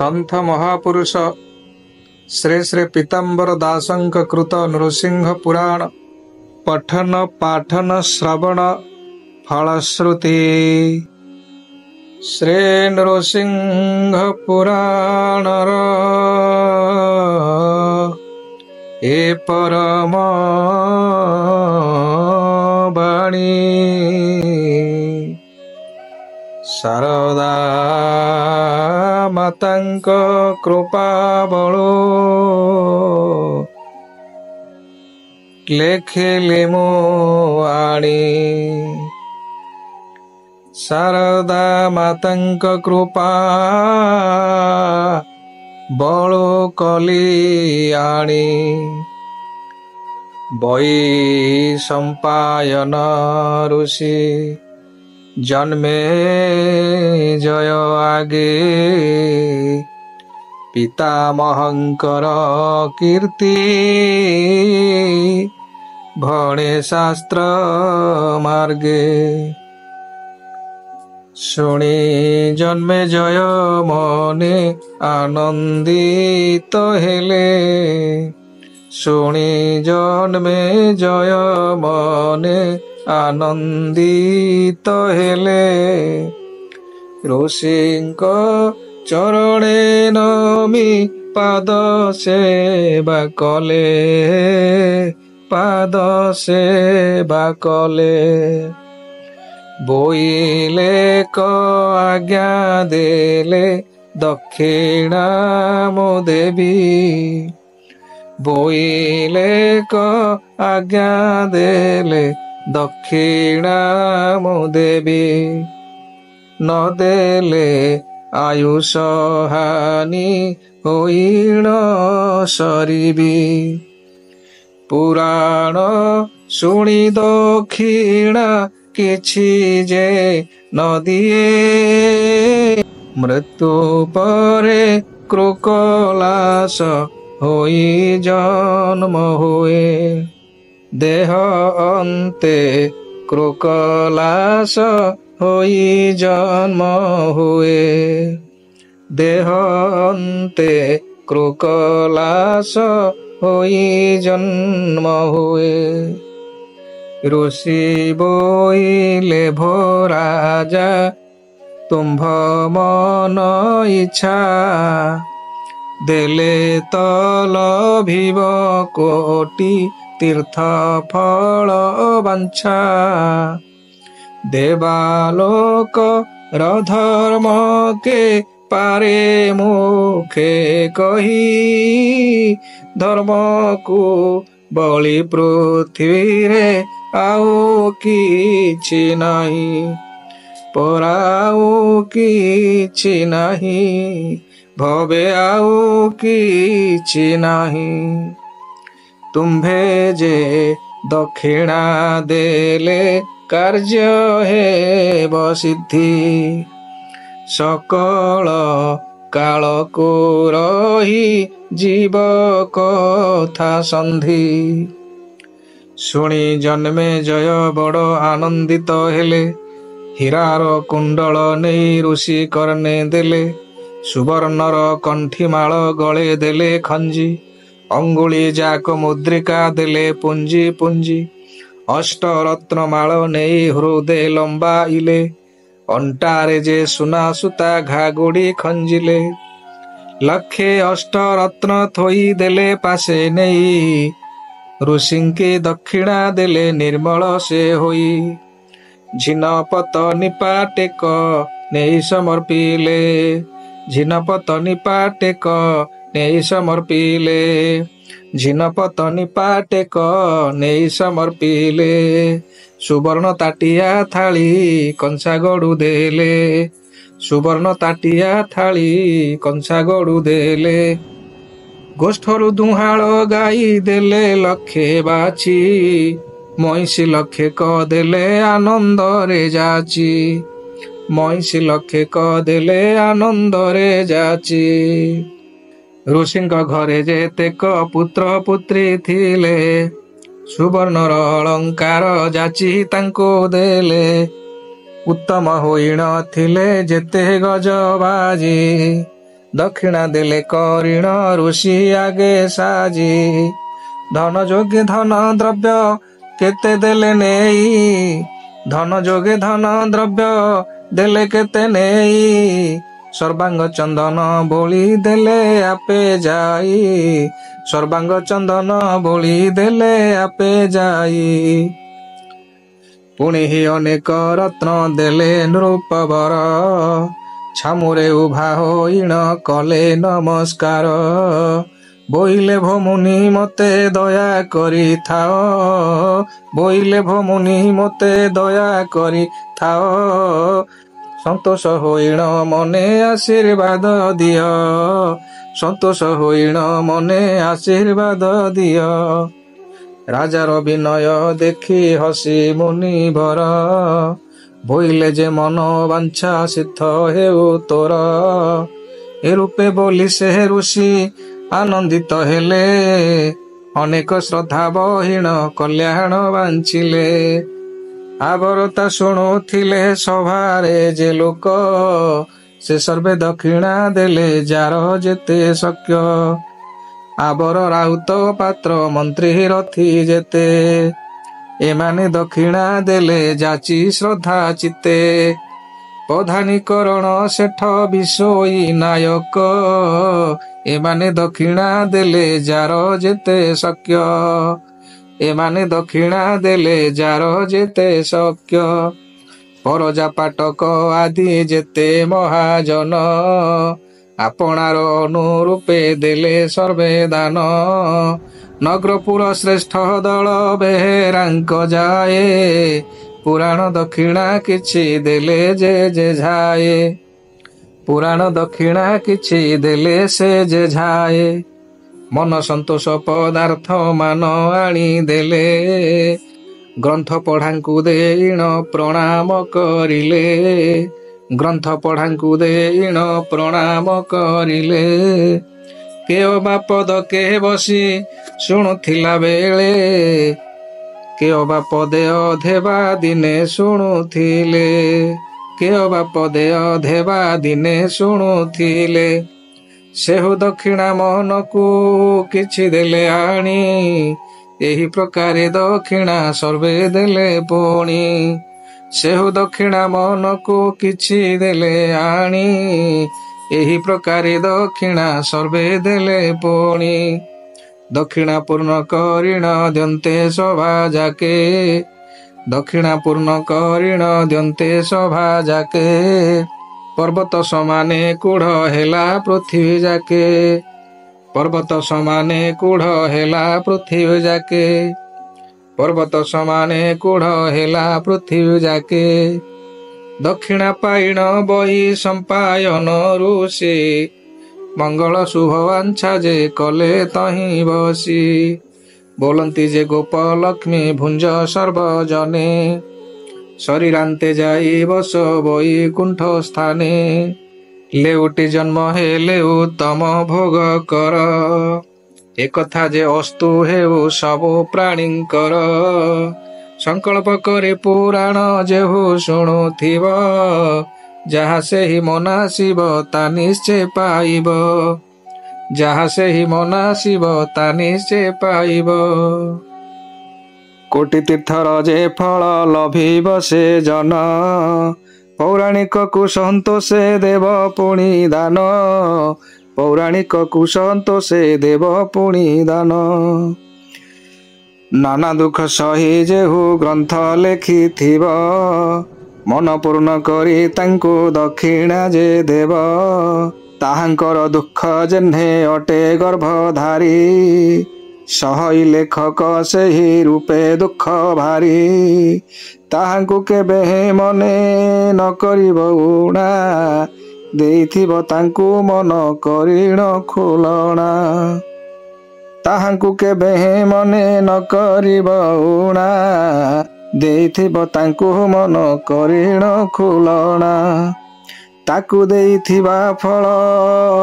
सन्थ महापुरुष श्री श्री पीताम्बर दासंक कृत नृसिंह पुराण पठन पाठन श्रवण फलश्रुति। श्री नृसिंह पुराणर ए परम बाणी शारदा मातांक कृपा बलो लेखिली मो आणी। शारदा मातांक कृपा बलो कली आणी। बई संपायन ऋषि जन्मे जय आगे पितामहंकर कीर्ति भणे शास्त्र मार्गे। शुणी जन्मे जय मने आनंदित हेले। शुणी जन्मे जय मने आनंदित हेले। ऋषिंक चरणे नमी पाद सेवा कले। पाद सेवा कले। बोइले क आज्ञा देले दक्षिणा मो देवी। बोइले क आज्ञा देले दक्षिणा मो देवी। न देले आयुष हानि होइण सरिबी। पुराण शुणी दक्षिणा किछि जे न दिए। मृत्यु परे क्रोकलास होई जन्म हुए। देह अन्ते क्रोकलास होई जन्म हुए। देह अन्ते क्रोकलास होई जन्म हुए। ऋषि बोइले भो राजा तुम्भ मन इच्छा। देले तल भिव कोटि तीर्थ फल वांछा। देवालोक धर्म के पारे मुखे कही। धर्म को बलि पृथ्वी रे आउ किछि नाही। पराउ किछि नाही। भवे आउ किछि नाही। तुम्भे जे दक्षिणा देले कार्य हेब सिद्धि। सकल काल को रही जीव कथा संधि। शुणी जन्मे जय बड़ आनंदित हेले। हीरार कुंडल नहीं ऋषि करने देले। सुवर्णर कंठीमाल गले देले खंजी। अंगुली जाक मुद्रिका देले पुंजी पुंजी। अष्टरत्न माल नहीं हृदय लंबाइले। अंटारे जे सुना सुता घागुड़ी खंजिले। लखे अष्टरत्न थोई देले पासे नहीं। ऋषिंके दक्षिणा देले निर्मल से होई। झिनपत निपाटेक नहीं समर्पिले। झिनपत निपाटेक नहीं समर्पिले। झिनपत निपाटेक नहीं समर्पिले। सुवर्ण ताटिया थाली कंसा गड़ू देले। सुवर्ण ताटिया थाली कंसा गड़ू देले। गोष्ठरू दुहाळ गाई देले लखे बाची। मईसी लखे क देले आनंद रे जाची। मईसी लखे क देले आनंद रे जाची। ऋषिंक घरे जेतेक पुत्र पुत्री थिले। सुवर्णर अलंकार जाची तांको देले। उत्तम होई न थिले जेते गजबाजी। ଦକ୍ଷିଣା ଦେଲେ କରିଣ ଋଷି ଆଗେ ସାଜି। ଧନ ଯୋଗେ ଧନ ଦ୍ରବ୍ୟ କେତେ ଦେଲେ ନେଇ, ଧନ ଯୋଗେ ଧନ ଦ୍ରବ୍ୟ ଦେଲେ କେତେ ନେଇ, ସର୍ବାଙ୍ଗ ଚନ୍ଦନ ବୋଳି ଦେଲେ ଆପେ ଯାଇ, ସର୍ବାଙ୍ଗ ଚନ୍ଦନ ବୋଳି ଦେଲେ ଆପେ ଯାଇ। ପୁଣି ଅନେକ ରତ୍ନ ଦେଲେ ନୃପବର, ଛାମୁରେ ଉଭା ହୋଇଣ କଲେ ନମସ୍କାର। ବୋଇଲେ ଭୋମୁନି ମୋତେ ଦୟା କରିଥାଅ, ବୋଇଲେ ଭୋମୁନି ମୋତେ ଦୟା କରିଥାଅ, ସନ୍ତୋଷ ହୋଇଣ ମନେ ଆଶୀର୍ବାଦ ଦିଅ, ସନ୍ତୋଷ ହୋଇଣ ମନେ ଆଶୀର୍ବାଦ ଦିଅ। ରାଜାର ବିନୟ ଦେଖି ହସି ମୁନିବର, ବୋଇଲେ ଯେ ମନ ବାଞ୍ଛା ସିଦ୍ଧ ହେଉ ତୋର। ଏ ରୂପେ ବୋଲି ସେ ଋଷି ଆନନ୍ଦିତ ହେଲେ, ଅନେକ ଶ୍ରଦ୍ଧା ବହିଣ କଲ୍ୟାଣ ବାଞ୍ଚିଲେ। ଆବରତା ଶୁଣୁଥିଲେ ସଭାରେ ଯେ ଲୋକ, ସେ ସର୍ବେ ଦକ୍ଷିଣା ଦେଲେ ଯାର ଯେତେ ଶକ୍ୟ। ଆବର ରାଉତ ପାତ୍ର ମନ୍ତ୍ରୀ ରଥି ଯେତେ, ଏମାନେ ଦକ୍ଷିଣା ଦେଲେ ଯାଚି ଶ୍ରଦ୍ଧା ଚିତ୍ତେ। ପ୍ରଧାନୀକରଣ ଶେଠ ବିଷୋଇ ନାୟକ, ଏମାନେ ଦକ୍ଷିଣା ଦେଲେ ଯାର ଯେତେ ଶକ୍ୟ, ଏମାନେ ଦକ୍ଷିଣା ଦେଲେ ଯାର ଯେତେ ଶକ୍ୟ। ପରଜା ପାଟକ ଆଦି ଯେତେ ମହାଜନ, ଆପଣାର ଅନୁରୂପେ ଦେଲେ ସର୍ବେ ଦାନ। ନଗରପୁର ଶ୍ରେଷ୍ଠ ଦଳ ବେହେରାଙ୍କ ଯାଏ, ପୁରାଣ ଦକ୍ଷିଣା କିଛି ଦେଲେ ଯେ ଝାଏ, ପୁରାଣ ଦକ୍ଷିଣା କିଛି ଦେଲେ ସେ ଯେ ଝାଏ। ମନ ସନ୍ତୋଷ ପଦାର୍ଥ ମାନ ଆଣି ଦେଲେ, ଗ୍ରନ୍ଥ ପଢ଼ାଙ୍କୁ ଦେଇଣ ପ୍ରଣାମ କରିଲେ, ଗ୍ରନ୍ଥ ପଢ଼ାଙ୍କୁ ଦେଇଣ ପ୍ରଣାମ କରିଲେ। କେଓ ବାପଦ କେ ବସି ଶୁଣୁଥିଲା ବେଳେ, କେଓ ବାପଦେ ଅଧେବା ଦିନେ ଶୁଣୁଥିଲେ, କେଓ ବାପଦେ ଅଧେବା ଦିନେ ଶୁଣୁଥିଲେ। ସେହୁ ଦକ୍ଷିଣା ମନକୁ କିଛି ଦେଲେ ଆଣି, ଏହି ପ୍ରକାରେ ଦକ୍ଷିଣା ସର୍ବେ ଦେଲେ ପୁଣି। ସେହୁ ଦକ୍ଷିଣା ମନକୁ କିଛି ଦେଲେ ଆଣି, ଏହି ପ୍ରକାରେ ଦକ୍ଷିଣା ସର୍ବେ ଦେଲେ ପୁଣି। ଦକ୍ଷିଣା ପୂର୍ଣ୍ଣ କରିଣ ଦିଅନ୍ତେ ସଭା ଯାକେ, ଦକ୍ଷିଣା ପୂର୍ଣ୍ଣ କରିଣ ଦିଅନ୍ତେ ସଭା ଯାକେ। ପର୍ବତ ସମାନେ କୁଢ଼ ହେଲା ପୃଥିବୀ ଯାକେ, ପର୍ବତ ସମାନେ କୁଢ଼ ହେଲା ପୃଥିବୀ ଯାକେ, ପର୍ବତ ସମାନେ କୁଢ଼ ହେଲା ପୃଥିବୀ ଯାକେ। ଦକ୍ଷିଣା ପାଇଣ ବହି ସମ୍ପାୟନ ଋଷି, ମଙ୍ଗଳ ଶୁଭ ବାଞ୍ଛା ଯେ କଲେ ତହିଁ ବସି। ବୋଲନ୍ତି ଯେ ଗୋପଲକ୍ଷ୍ମୀ ଭୁଞ୍ଜ ସର୍ବଜନେ, ଶରୀରାନ୍ତେ ଯାଇ ବସ ବୈକୁଣ୍ଠ ସ୍ଥାନେ। ଲେଉଟି ଜନ୍ମ ହେଲେ ଉତ୍ତମ ଭୋଗ କର, ଏକଥା ଯେ ଅସ୍ତୁ ହେଉ ସବୁ ପ୍ରାଣୀଙ୍କର। ସଂକଳ୍ପ କରି ପୁରାଣ ଯେହୁ ଶୁଣୁଥିବ, ଯାହା ସେହି ମନାସିବ ତା ନିଶ୍ଚେ ପାଇବ, ଯାହା ସେହି ମନାସିବ ତା ନିଶ୍ଚେ ପାଇବ। କୋଟି ତୀର୍ଥର ଯେ ଫଳ ଲଭିବ ସେ ଜନ, ପୌରାଣିକକୁ ସନ୍ତୋଷେ ଦେବ ପୁଣି ଦାନ, ପୌରାଣିକକୁ ସନ୍ତୋଷେ ଦେବ ପୁଣି ଦାନ। ନାନା ଦୁଃଖ ସହି ଯେହୁ ଗ୍ରନ୍ଥ ଲେଖିଥିବ, ମନ ପୂର୍ଣ୍ଣ କରି ତାଙ୍କୁ ଦକ୍ଷିଣା ଯେ ଦେବ, ତାହାଙ୍କର ଦୁଃଖ ଯେହ୍ନେ ଅଟେ ଗର୍ଭଧାରୀ, ସହଇ ଲେଖକ ସେହି ରୂପେ ଦୁଃଖ ଭାରି। ତାହାଙ୍କୁ କେବେ ମନେ ନ କରିବ ଉଣା, ଦେଇଥିବ ତାଙ୍କୁ ମନ କରିଣ ଖୋଲଣା। ତାହାଙ୍କୁ କେବେ ମନେ ନ କରିବ ଉଣା, ଦେଇଥିବ ତାଙ୍କୁ ମନ କରିଣ ଖୋଲଣା। ତାକୁ ଦେଇଥିବା ଫଳ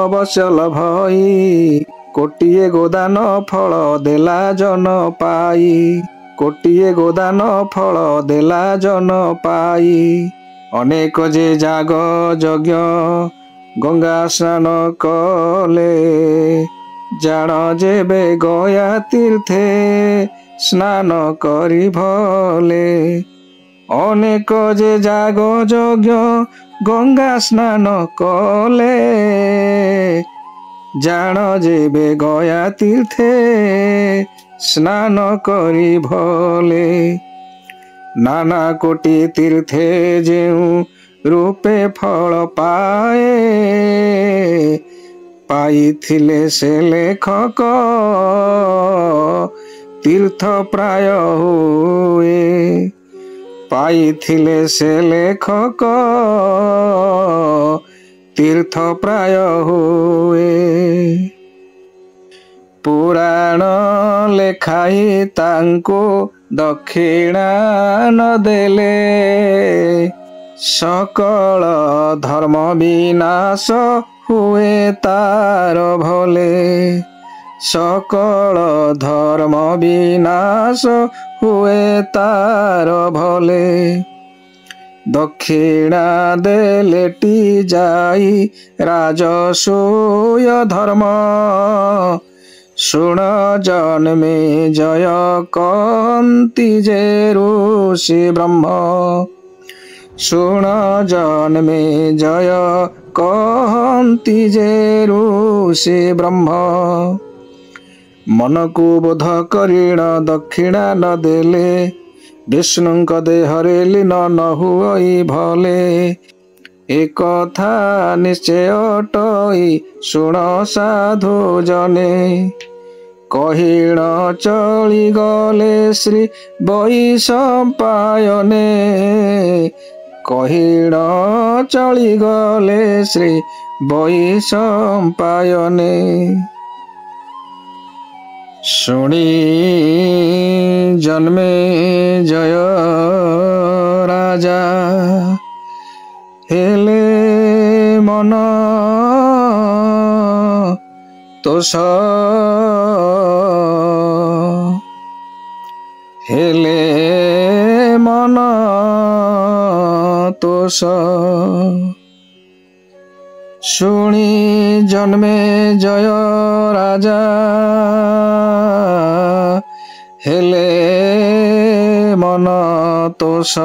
ଅବଶ୍ୟ ଭଇ, କୋଟିଏ ଗୋଦାନ ଫଳ ଦେଲା ଜନ ପାଇ, କୋଟିଏ ଗୋଦାନ ଫଳ ଦେଲା ଜନ ପାଇ। ଅନେକ ଯେ ଯାଗ ଯଜ୍ଞ ଗଙ୍ଗା ସ୍ନାନ କଲେ। ଜାଣ ଯେବେ ଗୟା ତୀର୍ଥେ ସ୍ନାନ କରି ଭଲେ। ଅନେକ ଯେ ଯାଗ ଯଜ୍ଞ ଗଙ୍ଗା ସ୍ନାନ କଲେ। ଜାଣ ଯେବେ ଗୟା ତୀର୍ଥେ ସ୍ନାନ କରି ଭଲେ। ନାନା କୋଟି ତୀର୍ଥେ ଯେଉଁ ରୂପେ ଫଳ ପାଏ। ପାଇଥିଲେ ସେ ଲେଖକ ତୀର୍ଥ ପ୍ରାୟ ହୁଏ। ପାଇଥିଲେ ସେ ଲେଖକ ତୀର୍ଥ ପ୍ରାୟ ହୁଏ। ପୁରାଣ ଲେଖାଇ ତାଙ୍କୁ ଦକ୍ଷିଣା ନ ଦେଲେ। ସକଳ ଧର୍ମ ବିନାଶ ହୁଏ ତାର ଭଲେ। ସକଳ ଧର୍ମ ବିନାଶ ହୁଏ ତାର ଭଲେ। ଦକ୍ଷିଣା ଦେଲେଟି ଯାଇ ରାଜସୂୟ ଧର୍ମ। ଶୁଣ ଜନ୍ମେ ଜୟ କହନ୍ତି ଯେ ଋଷି ବ୍ରହ୍ମ। ଶୁଣ ଜନ୍ମେ ଜୟ କହନ୍ତି ଯେ ଋଷି ବ୍ରହ୍ମ। ମନକୁ ବୋଧ କରିଣ ଦକ୍ଷିଣା ନ ଦେଲେ। ବିଷ୍ଣୁଙ୍କ ଦେହରେ ଲୀନ ନ ହୁଅଇ ଭଲେ। ଏକଥା ନିଶ୍ଚୟ ଅଟଇ ଶୁଣ ସାଧୁ ଜନେ। କହିଣ ଚଳିଗଲେ ଶ୍ରୀ ବୈଶମ୍ପାୟନେ। କହିଣ ଚଳିଗଲେ ଶ୍ରୀ ବୈଶମ୍ପାୟନେ। ଶୁଣି ଜନ୍ମେ ଜୟ ରାଜା। ହେଲେ ମନ ତୋଷ। ହେଲେ ମନ ତୋଷ। ଶୁଣି ଜନ୍ମେ ଜୟ ରାଜା। ହେଲେ ମନ ତୋଷ।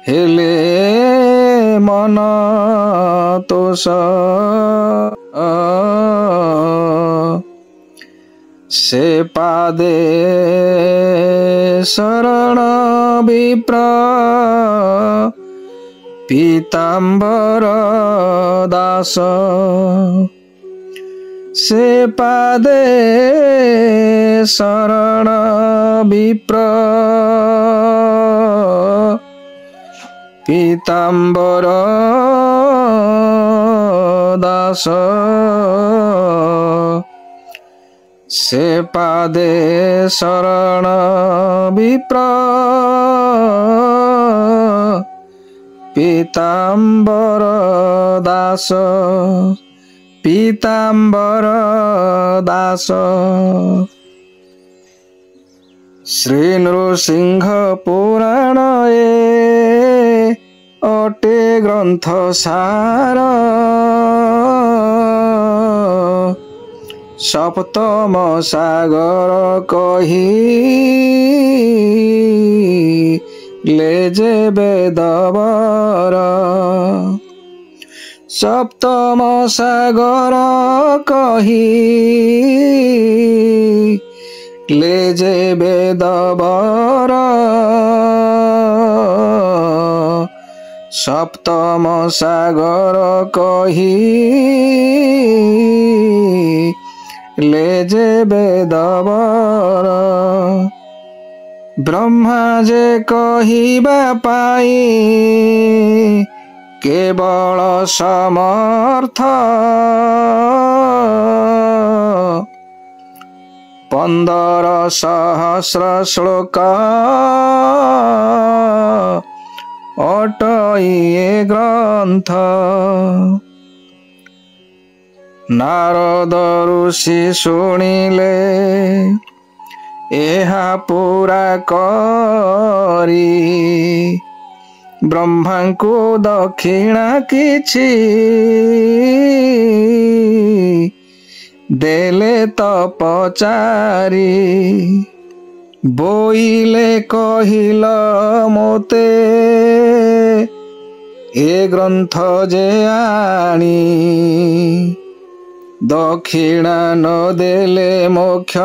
ହେଲେ ମନ ତୋଷ। ସେ ପାଦେ ଶରଣ ବିପ୍ର। ପୀତାମ୍ବର ଦାସ। ସେ ପାଦେ ଶରଣ ବିପ୍ର। ପୀତାମ୍ବର ଦାସ। ସେ ପାଦେ ଶରଣ ବିପ୍ର। ପୀତାମ୍ବର ଦାସ। ପୀତାମ୍ବର ଦାସ। ଶ୍ରୀ ନୃସିଂହ ପୁରାଣ ଏ ଅଟେ ଗ୍ରନ୍ଥ ସାର। ସପ୍ତମ ସାଗର କହି ଲେ ଯେ ବେଦବର। ସପ୍ତମ ସାଗର କହି ଲେ ଯେ ବେଦବର। ସପ୍ତମ ସାଗର କହି ଲେ ଯେ ବେଦବର। ବ୍ରହ୍ମା ଯେ କହିବା ପାଇଁ କେବଳ ସମର୍ଥ। 15,000 ଶ୍ଳୋକ ଅଟଇ ଏ ଗ୍ରନ୍ଥ। ନାରଦ ଋଷି ଶୁଣିଲେ ଏହା ପୁରା କରି। ବ୍ରହ୍ମାଙ୍କୁ ଦକ୍ଷିଣା କିଛି ଦେଲେ ତପଚାରି। ବୋଇଲେ କହିଲ ମୋତେ ଏ ଗ୍ରନ୍ଥ ଯେ ଆଣି, ଦକ୍ଷିଣା ନ ଦେଲେ ମୋକ୍ଷ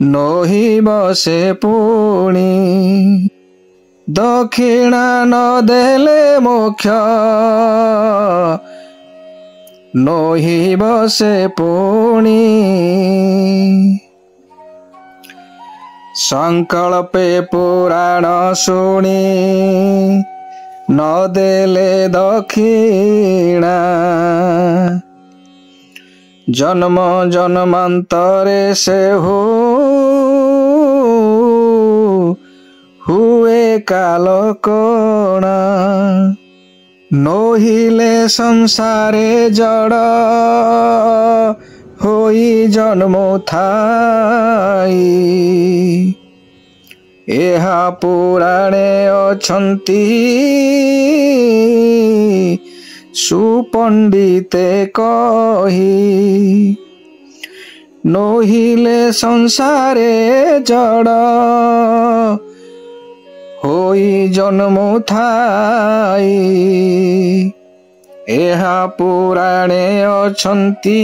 ନହିବ ସେ ପୁଣି। ଦକ୍ଷିଣା ନ ଦେଲେ ମୋକ୍ଷ ନହିବ ସେ ପୁଣି। ସଂକଳ୍ପେ ପୁରାଣ ଶୁଣି ନ ଦେଲେ ଦକ୍ଷିଣା, ଜନ୍ମ ଜନ୍ମାନ୍ତରେ ସେ ହୁଏ କାଲକଣା। ନହିଲେ ସଂସାରେ ଜଡ଼ ହୋଇ ଜନ୍ମ ଥାଇ। ଏହା ପୁରାଣେ ଅଛନ୍ତି ସୁପଣ୍ଡିତେ କହି। ନହିଲେ ସଂସାରେ ଜଡ଼ ହୋଇ ଜନ୍ମ ଥାଇ। ଏହା ପୁରାଣେ ଅଛନ୍ତି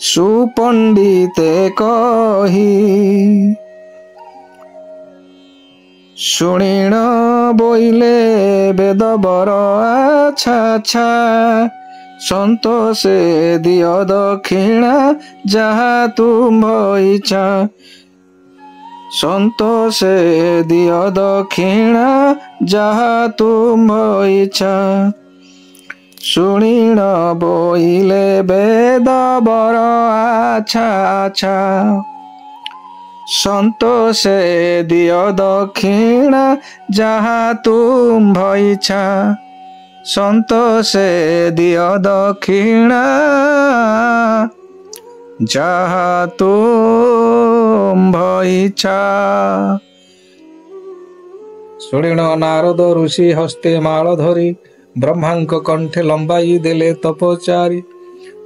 ସୁପଣ୍ଡିତେ କହି। ଶୁଣିଣ ବୋଇଲେ ବେଦବର ଆଚ୍ଛା ଆଚ୍ଛା, ସନ୍ତୋଷେ ଦିଅ ଦକ୍ଷିଣା ଯାହା ତୁମ୍ଭ ଇଚ୍ଛା। ସନ୍ତୋଷେ ଦିଅ ଦକ୍ଷିଣା ଯାହା ତୁମ୍ଭ ଇଚ୍ଛା। ଶୁଣିଣ ବୋଇଲେ ବେଦବର ଆଚ୍ଛା ଆଚ୍ଛା, ସନ୍ତୋଷେ ଦିଅ ଦକ୍ଷିଣା ଯାହା ତୁମ୍ଭ ଇଚ୍ଛା। ସନ୍ତୋଷେ ଦିଅ ଦକ୍ଷିଣା ଯାହା ତୁମ୍ଭ ଇଚ୍ଛା। ଶୁଣିଣ ନାରଦ ଋଷି ହସ୍ତେ ମାଳ ଧରି, ବ୍ରହ୍ମାଙ୍କ କଣ୍ଠେ ଲମ୍ବାଇ ଦେଲେ ତପଚାରି।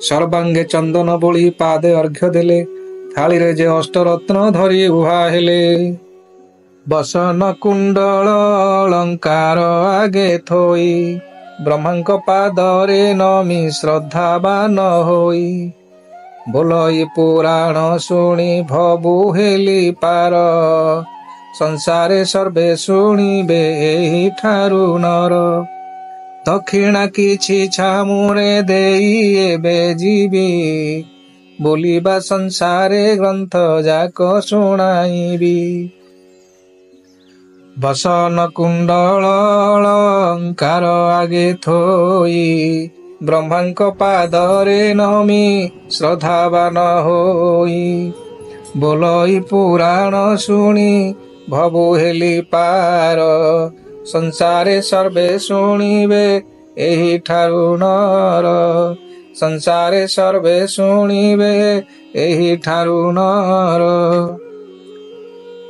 ସର୍ବାଙ୍ଗେ ଚନ୍ଦନ ବୋଳି ପାଦେ ଅର୍ଘ୍ୟ ଦେଲେ, ଥାଳିରେ ଯେ ଅଷ୍ଟରତ୍ନ ଧରି ଉହା ହେଲେ। ବସନ କୁଣ୍ଡଳ ଅଳଙ୍କାର ଆଗେ ଥୋଇ, ବ୍ରହ୍ମାଙ୍କ ପାଦରେ ନମି ଶ୍ରଦ୍ଧାବାନ ହୋଇ। ବୋଲଇ ପୁରାଣ ଶୁଣି ଭବୁ ହେଲି ପାର, ସଂସାରେ ସର୍ବେ ଶୁଣିବେ ଏହିଠାରୁ ନର। ଦକ୍ଷିଣା କିଛି ଛାମୁରେ ଦେଇ ଏବେ ଯିବି, ବୋଲିବା ସଂସାରେ ଗ୍ରନ୍ଥ ଯାକ ଶୁଣାଇବି। ବସନ କୁଣ୍ଡଳ ଅଳଙ୍କାର ଆଗେ ଥୋଇ, ବ୍ରହ୍ମାଙ୍କ ପାଦରେ ନମି ଶ୍ରଦ୍ଧାବାନ ହୋଇ। ବୋଲଇ ପୁରାଣ ଶୁଣି ଭବୁ ହେଲି ପାର, ସଂସାରେ ସର୍ବେ ଶୁଣିବେ ଏହିଠାରୁ ନର। ସଂସାରେ ସର୍ବେ ଶୁଣିବେ ଏହିଠାରୁ ନର।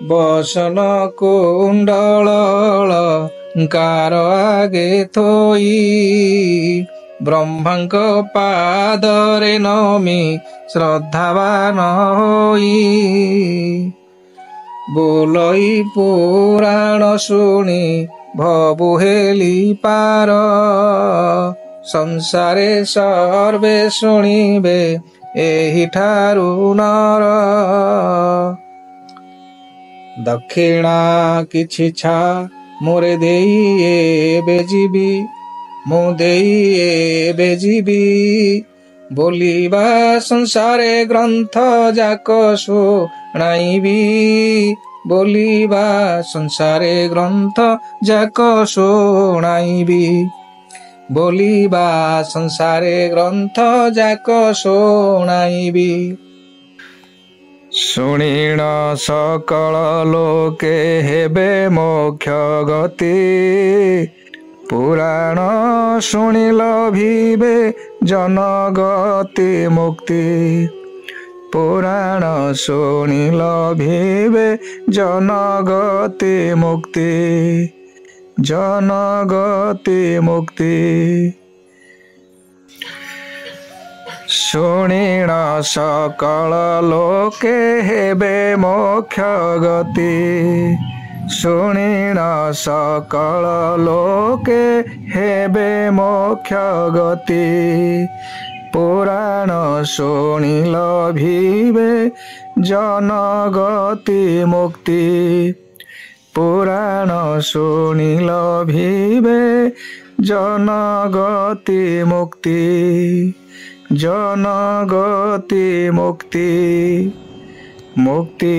ବସନ କୁଣ୍ଡଳ ଅଳଙ୍କାର ଆଗେ ଥୋଇ, ବ୍ରହ୍ମାଙ୍କ ପାଦରେ ନମି ଶ୍ରଦ୍ଧାବାନ ହୋଇ। ବୋଲଇ ପୁରାଣ ଶୁଣି ଭବୁ ହେଲି ପାର, ସଂସାରେ ସର୍ବେ ଶୁଣିବେ ଏହିଠାରୁ ନର। ଦକ୍ଷିଣା କିଛି ଛା ମୋରେ ଦେଇ ଏବେ ଯିବି, ମୁଁ ଦେଇ ଏବେ ଯିବି, ବୋଲିବା ସଂସାରେ ଗ୍ରନ୍ଥ ଯାକ ଶୁଣାଇବି। ବୋଲିବା ସଂସାରେ ଗ୍ରନ୍ଥ ଯାକ ଶୁଣାଇବି। ବୋଲିବା ସଂସାରେ ଗ୍ରନ୍ଥ ଯାକ ଶୁଣାଇବି। ଶୁଣିଣ ସକଳ ଲୋକେ ହେବେ ମୋକ୍ଷ ଗତି, ପୁରାଣ ଶୁଣିଲ ଭିବେ ଜନଗତି ମୁକ୍ତି। पुराण शुणि लभिबे जनगति मुक्ति जनगति मुक्ति शुणिण सकल लोके हेबे मोक्ष गति शुणिण सकल लोके हेबे मोक्ष गति पुराण शुणि लभिबे जनगति मुक्ति पुराण शुणि लभिबे जनगति मुक्ति जनगति मुक्ति मुक्ति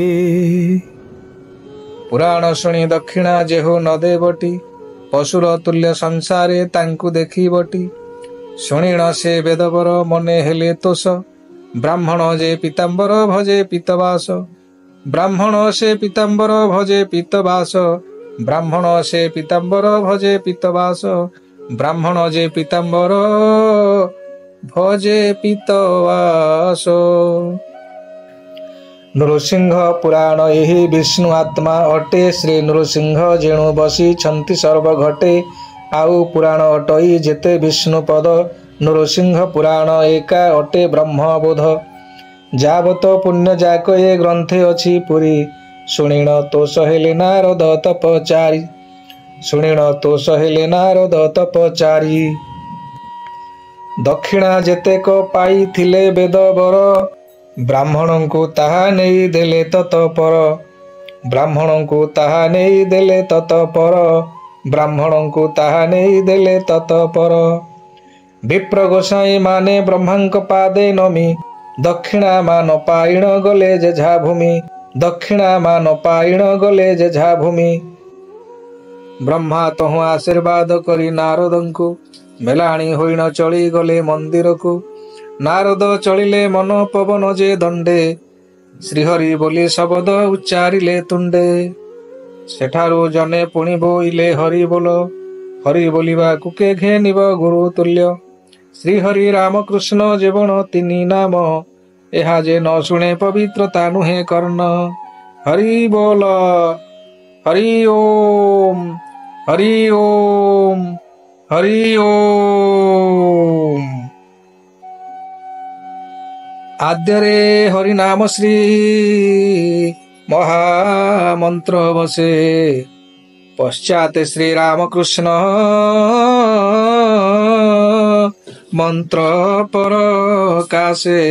पुराण शुणी दक्षिणा जेहो न देवटी पशुर तुल्य संसारे तांकु देखिबटी शुणिण से वेदवर मने हेले तोष ब्राह्मण जे पीताम्बर भजे पीतवास ब्राह्मण से पीताम्बर भजे पीतवास ब्राह्मण से पीताम्बर भजे पीतवास ब्राह्मण जे पीताम्बर भजे पीतवास नृसिंह पुराण यही विष्णु आत्मा अटे श्री नृसिंह जेणु बसी छंति सर्व घटे आउ पुराण अटई जेते विष्णु पद नृसिंह पुराण एका अटे ब्रह्म बोध जावत पुण्य जाक ए ग्रंथे अछि पुरी शुणिण तोष हेले नारद तपचारी शुणिण तोष हेले नारद तपचारी दक्षिणा जेतेक पाई थिले वेदवर ब्राह्मण को ताहा नहीं देले ततपर ब्राह्मण को ताहा नहीं देले ततपर ब्राह्मण को ताहा नहीं देले ततपर विप्र गोसाई माने ब्रह्मांक पादे नमी दक्षिणा मान पाइण गले जेझा भूमि दक्षिणा मान पाइण गले जेझा भूमि ब्रह्मा तहु आशीर्वाद करी नारदंकु मेलाणी होइण चली गले मंदिर को नारद चलिले मन पवन जे दंडे श्रीहरि बोली शब्द उच्चारिले तुंडे सेठारु जने पुणी बोइले हरि बोलिबा कुके घेनिब गुरु तुल्य श्रीहरि रामकृष्ण जीवन तिनी नाम एहा जे न शुणे पवित्रता नुहे कर्ण हरि बोल हरि ओम हरि ओम हरि ओम आद्यरे हरि नाम श्री महामंत्र बसे पश्चात श्री रामकृष्ण मंत्र पर कासे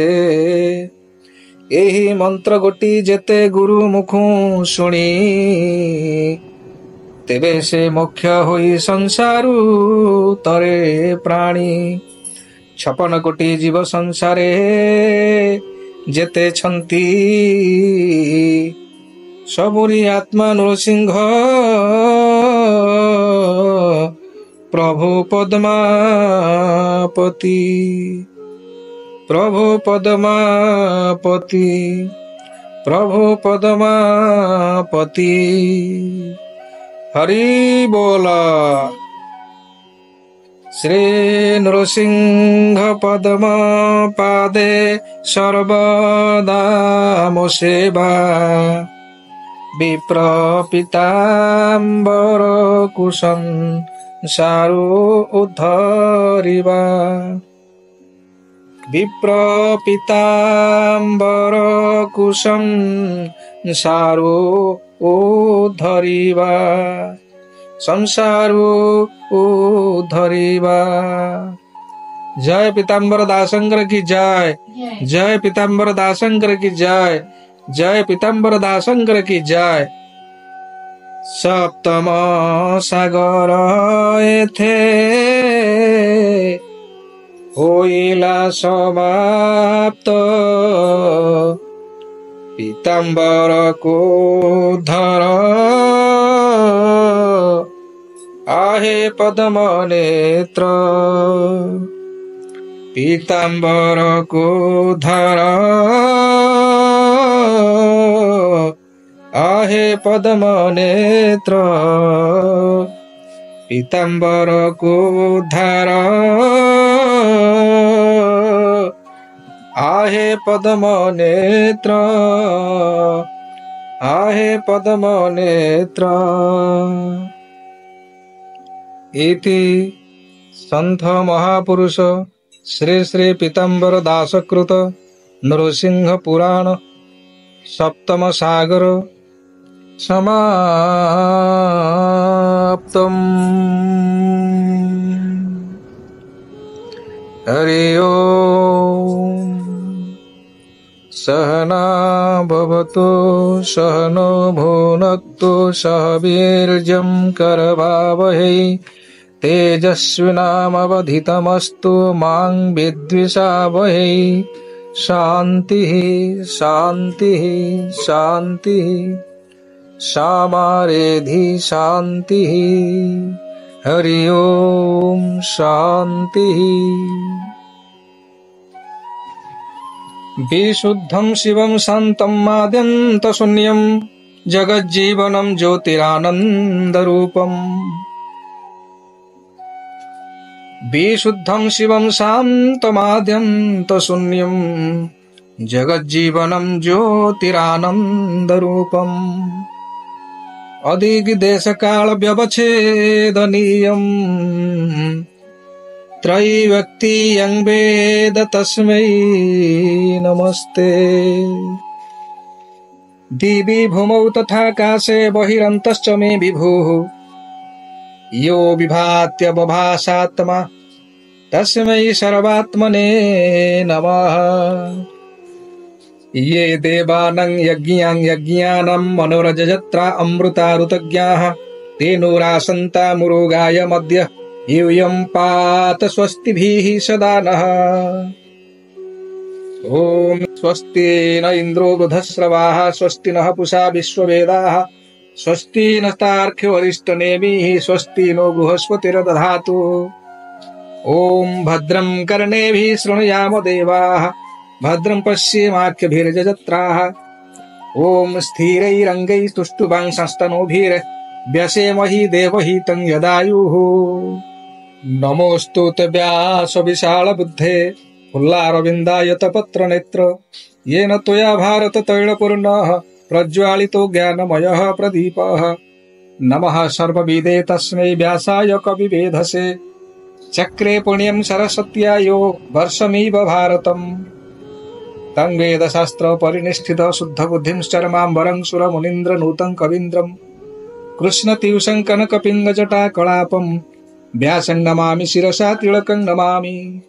एही मंत्र गोटी जेते गुरु मुखु शुणी तेबे से मोक्ष होई संसारु तरे प्राणी 56 कोटी जीव संसारे जेते छंती सबुरी आत्मा नृसिंह प्रभु पद्मापति प्रभु पद्मापति प्रभु पद्मापति हरि बोला श्री नृसिंह पद्म पादे सर्वदा मो सेवा विप्र पीताम्बर कुशं सारु उद्धरिवा विप्र पीताम्बर कुशं सारु उद्धरिवा संसारु उद्धरिवा। जय पीताम्बर दासंकर की जय, जय पीताम्बर दासंकर की जय, जय पीताम्बर दासंकर की जय। सप्तम सागर एथे होइला समाप्त पीताम्बर को धर आहे पद्म नेत्र पीताम्बर को धर आहे पद्म नेत्र पीताम्बर को धर आहे पद्म नेत्र आहे पद्म नेत्र। इति संत महापुरुष श्री श्री पीताम्बर दासकृत नृसिंह पुराण सप्तम सागर समाप्तम्। हरि ओम। सहना भवतु सहनो भुनक्तु सह वीर्यं करवावहै तेजस्विनामवधितमस्तु मां विद्विषावहै। शान्तिः शान्तिः शान्तिः सामारेधि शान्तिः। हरि ओम शान्तिः। विशुद्धं शिवं शान्तं आद्यन्तशून्यं जगज्जीवनं ज्योतिरानन्दरूपम्। विशुद्धं शिवं शान्तमाद्यन्तशून्यं जगज्जीवनं ज्योतिरानन्दरूपम्। अदिग्देशकालव्यवच्छेदनीयं त्रैव्यक्तियं वेद तस्मै नमस्ते। दिवि भूमौ तथाकाशे बहिरन्तश्च मे विभुः यो विभात्य बभासात्मा तस्मै सर्वात्मने नमः। ये देवानां यज्ञानां मनोरजत्रा अमृतारुतज्ञाः ते नुरासन्ता मुरुगाय मद्य यूयं पात स्वस्तिभिः सदा नः। ओम स्वस्ति न इंद्रो वृधस्रवाः स्वस्ति नः पूषा विश्ववेदाः स्वस्ति नस्तार्क्ष्यो अरिष्टनेमिः स्वस्ति नो बृहस्पतिर्दधातु। ओम भद्रं कर्णेभिः शृणुयाम देवाः भद्रं पश्येमाख्यभिर्यजत्राः। ओम स्थिरैरङ्गैस्तुष्टुवां संस्तनोभिर्व्यसेमहि देवहितं यदायुः। नमोऽस्तु ते व्यास विशालबुद्धे फुल्लारविन्दायतपत्रनेत्र येन त्वया भारततैलपूर्णः प्रज्वालितो ज्ञानमयः प्रदीपः। नमः सर्वविदे तस्मै व्यासाय कविवेधसे चक्रे पुण्यं सरस्वत्यायो वर्षमिव भारतम्। तं वेदशास्त्र परिनिष्ठित शुद्धबुद्धिं चरमाम्बरं सुरमुनीन्द्र नूतं कवीन्द्रं कृष्णतीव्रं कनकपिङ्गजटाकलापं व्यासं नमामि शिरसा तिलकं नमामि।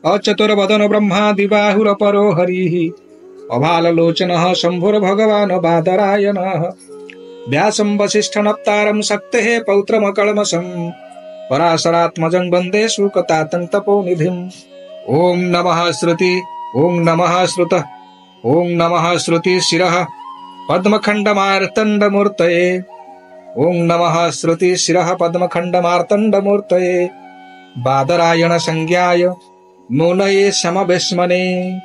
अचतुर्वदनो ब्रह्मादिबाहुरपरो हरिः अभाललोचनः शम्भुर्भगवान् बादरायणः। व्यासं वसिष्ठनप्तारं शक्तेः पौत्रमकल्मषं पराशरात्मजं वन्दे शुकतातं तपोनिधिम्। ॐ नमः श्रुति ॐ नमः श्रुत ॐ नमः श्रुति शिरः पद्मखण्डमार्तण्डमूर्तये ॐ नमः श्रुति शिरः पद्मखण्डमार्तण्डमूर्तये। बादरायण संज्ञाय मुनये समवेश्मने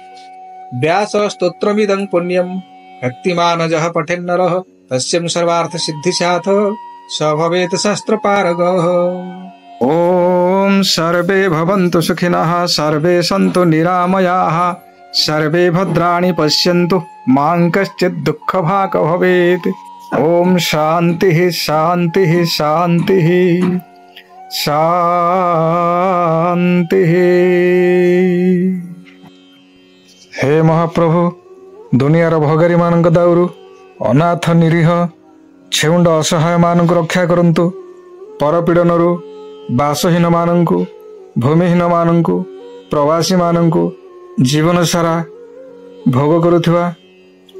व्यासस्तोत्रमिदं पुण्यं भक्तिमानजः पठेन्नरः तस्यं सर्वार्थसिद्धिस्यात् स भवेत् शास्त्रपारगः। ओम सर्वे भवन्तु सुखिनः सर्वे सन्तु निरामयाः सर्वे भद्राणि पश्यन्तु मां कश्चित् दुःखभाग् भवेत्। ओम शान्तिः शान्तिः शान्तिः शान्तिः। हे महाप्रभु दुनियार भोगारी मानक दाउरु अनाथ निरीह छेउंड असहाय मानक रक्षा करंतु। परपीड़नरु बासहीन मानंकु भूमिहीन मानंकु प्रवासी मानंकु जीवन सारा भोग करुथिबा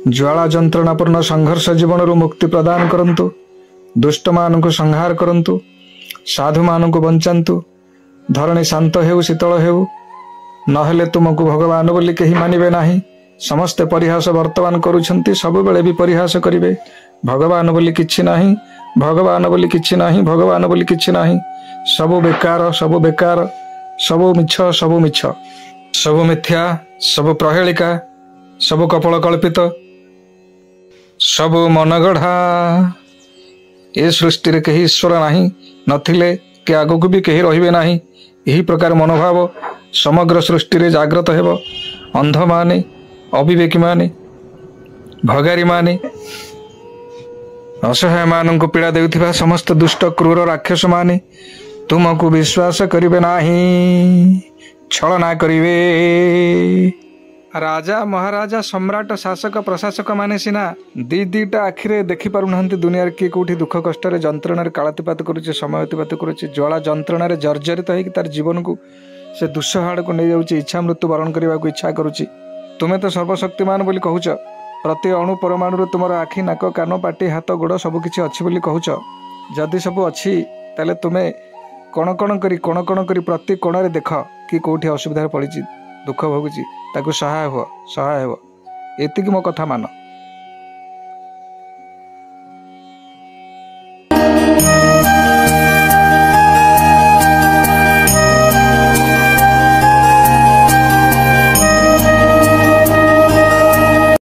ज्वाला जंत्रणापूर्ण संघर्ष जीवनरु मुक्ति प्रदान करंतु। दुष्ट मानंकु संहार करंतु साधु मानंकु बंचांतु। धरणी शांत हेउ शीतल हेउ नहेले तुमको भगवान बोली केही मानिबे नाही। समस्ते परिहास वर्तमान करुछंती सबुबेले भी परिहास करिवे। भगवान बोली किछि नाही भगवान बोली किछि नाही भगवान बोली किछि नाही। सबु बेकार सबु बेकार सबु मिछ सबु मिछ सबु मिथ्या सबु प्रहेलिका सबु कपल कल्पित सबु मनगढ़ा। ए सृष्टि रे केही ईश्वर नाही नथिले के आगकु भी केही रहिबे नाही। एही प्रकार मनोभाव समग्र सृष्टि रे जागृत हेबो। ଅନ୍ଧମାନେ, ଅବିବେକୀମାନେ, ଭଗାରୀମାନେ, ଅସହାୟମାନଙ୍କୁ ପୀଡ଼ା ଦେଉଥିବା ସମସ୍ତ ଦୁଷ୍ଟ କ୍ରୂର ରାକ୍ଷସମାନେ ତୁମକୁ ବିଶ୍ୱାସ କରିବେ ନାହିଁ, ଛଳନା କରିବେ। ରାଜା, ମହାରାଜା, ସମ୍ରାଟ, ଶାସକ, ପ୍ରଶାସକ ମାନେ ସିନା ଦିଟା ଆଖିରେ ଦେଖିପାରୁନାହାନ୍ତି ଦୁନିଆରେ କିଏ କେଉଁଠି ଦୁଃଖ କଷ୍ଟରେ ଯନ୍ତ୍ରଣାରେ କାଳାତିପାତ କରୁଛି, ସମୟ ଅତିବାହିତ କରୁଛି, ଜ୍ୱାଳା ଯନ୍ତ୍ରଣାରେ ଜର୍ଜରିତ ହେଇକି ତାର ଜୀବନକୁ ସେ ଦୁଃସ୍ୱ ଆଡ଼କୁ ନେଇଯାଉଛି, ଇଚ୍ଛା ମୃତ୍ୟୁ ବରଣ କରିବାକୁ ଇଚ୍ଛା କରୁଛି। ତୁମେ ତ ସର୍ବଶକ୍ତିମାନ ବୋଲି କହୁଛ, ପ୍ରତି ଅଣୁ ପରମାଣୁରେ ତୁମର ଆଖି, ନାକ, କାନ, ପାଟି, ହାତ, ଗୋଡ଼ ସବୁକିଛି ଅଛି ବୋଲି କହୁଛ। ଯଦି ସବୁ ଅଛି ତାହେଲେ ତୁମେ କଣ କଣ କରି ପ୍ରତି କୋଣରେ ଦେଖ କି କେଉଁଠି ଅସୁବିଧାରେ ପଡ଼ିଛି, ଦୁଃଖ ଭୋଗୁଛି, ତାକୁ ସହାୟ ହୁଅ। ଏତିକି ମୋ କଥା ମାନ।